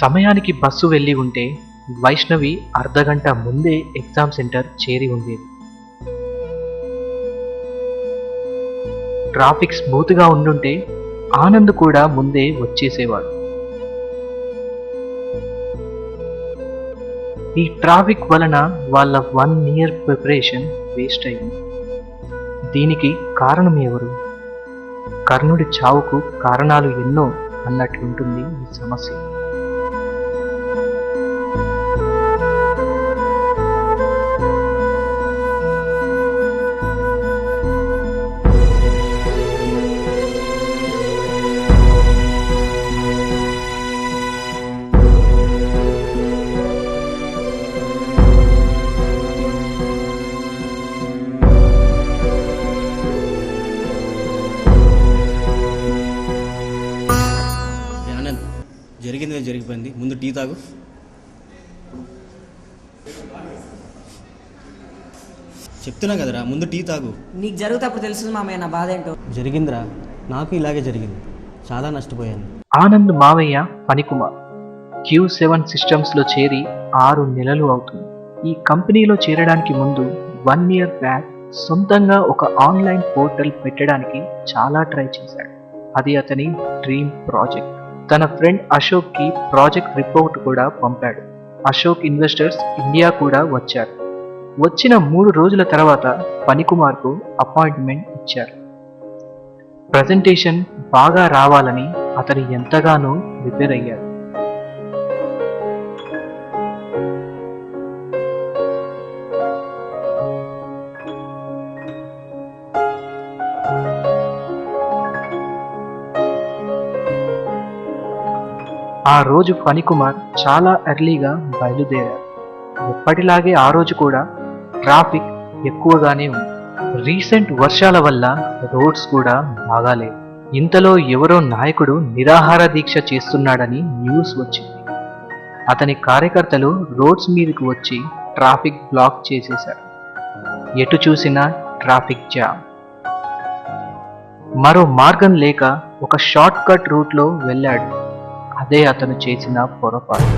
సమయానికి బస్సు వెళ్ళి ఉంటే వైష్ణవి అర్ధగంట ముందే ఎగ్జామ్ సెంటర్ చేరి ఉండేది. ట్రాఫిక్ స్మూత్గా ఉండుంటే ఆనంద్ కూడా ముందే వచ్చేసేవాడు. ఈ ట్రాఫిక్ వలన వాళ్ళ 1 year ప్రిపరేషన్ వేస్ట్ అయింది. దీనికి కారణం ఎవరు? కర్ణుడి చావుకు కారణాలు ఎన్నో అన్నట్లుంటుంది ఈ సమస్య. జరిగింది జరిగిపోయింది, ముందు టీ తాగు. చెప్తున్నా కదరా, ముందు టీ తాగు. నీకు జరుగుతప్పుడు తెలుస్తుంది మామయ్య నా బాధ ఏంటో. జరిగిందిరా, నాకు ఇలాగే జరిగింది, చాలా నష్టపోయాను. ఆనంద్ మావయ్య ఫణికుమార్ Q7 సిస్టమ్స్లో చేరి 6 నెలలు అవుతుంది. ఈ కంపెనీలో చేరడానికి ముందు 1 year బ్యాక్ సొంతంగా ఒక ఆన్లైన్ పోర్టల్ పెట్టడానికి చాలా ట్రై చేశాడు. అది అతని డ్రీమ్ ప్రాజెక్ట్. తన ఫ్రెండ్ అశోక్కి ప్రాజెక్ట్ రిపోర్ట్ కూడా పంపాడు. అశోక్ ఇన్వెస్టర్స్ ఇండియా కూడా వచ్చారు. వచ్చిన 3 రోజుల తర్వాత ఫణికుమార్కు అపాయింట్మెంట్ ఇచ్చారు. ప్రజెంటేషన్ బాగా రావాలని అతను ఎంతగానో ప్రిపేర్ అయ్యాడు. ఆ రోజు ఫణికుమార్ చాలా ఎర్లీగా బయలుదేరారు. ఎప్పటిలాగే ఆ రోజు కూడా ట్రాఫిక్ ఎక్కువగానే ఉంది. రీసెంట్ వర్షాల వల్ల రోడ్స్ కూడా బాగాలేవు. ఇంతలో ఎవరో నాయకుడు నిరాహార దీక్ష చేస్తున్నాడని న్యూస్ వచ్చింది. అతని కార్యకర్తలు రోడ్స్ మీదకి వచ్చి ట్రాఫిక్ బ్లాక్ చేసేశారు. ఎటు చూసినా ట్రాఫిక్ జామ్. మరో మార్గం లేక ఒక షార్ట్ కట్ రూట్లో వెళ్ళాడు. అదే అతను చేసిన పొరపాటు.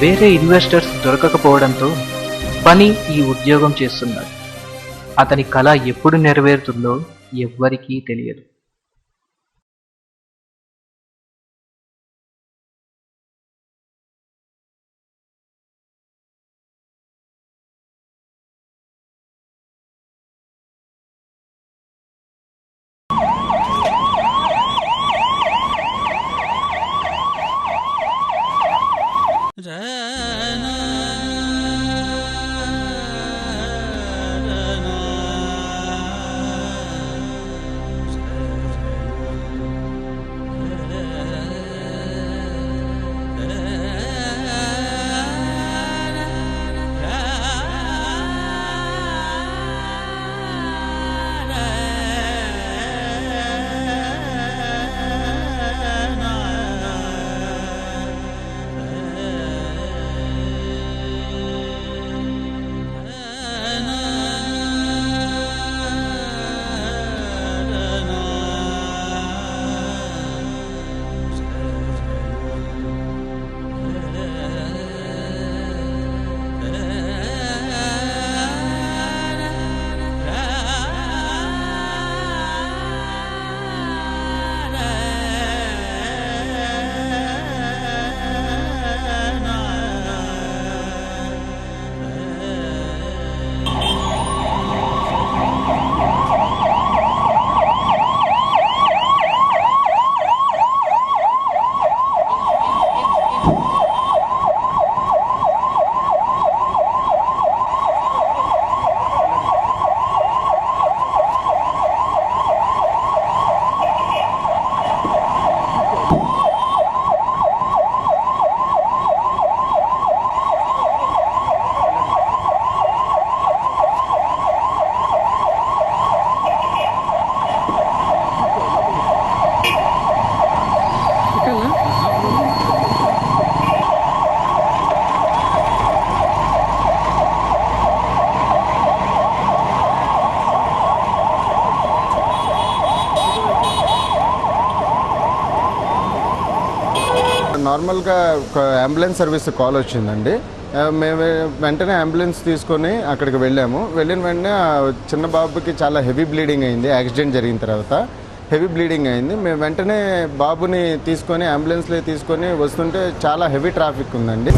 వేరే ఇన్వెస్టర్స్ దొరకకపోవడంతో ఫణి ఈ ఉద్యోగం చేస్తున్నాడు. అతని కళ ఎప్పుడు నెరవేరుతుందో ఎవ్వరికీ తెలియదు. నార్మల్గా ఒక అంబులెన్స్ సర్వీస్ కాల్ వచ్చిందండి. మేము వెంటనే అంబులెన్స్ తీసుకొని అక్కడికి వెళ్ళాము. వెళ్ళిన వెంటనే ఆ చిన్న బాబుకి చాలా హెవీ బ్లీడింగ్ అయింది. యాక్సిడెంట్ జరిగిన తర్వాత హెవీ బ్లీడింగ్ అయింది. మేము వెంటనే బాబుని తీసుకొని అంబులెన్స్లో తీసుకొని వస్తుంటే చాలా హెవీ ట్రాఫిక్ ఉందండి.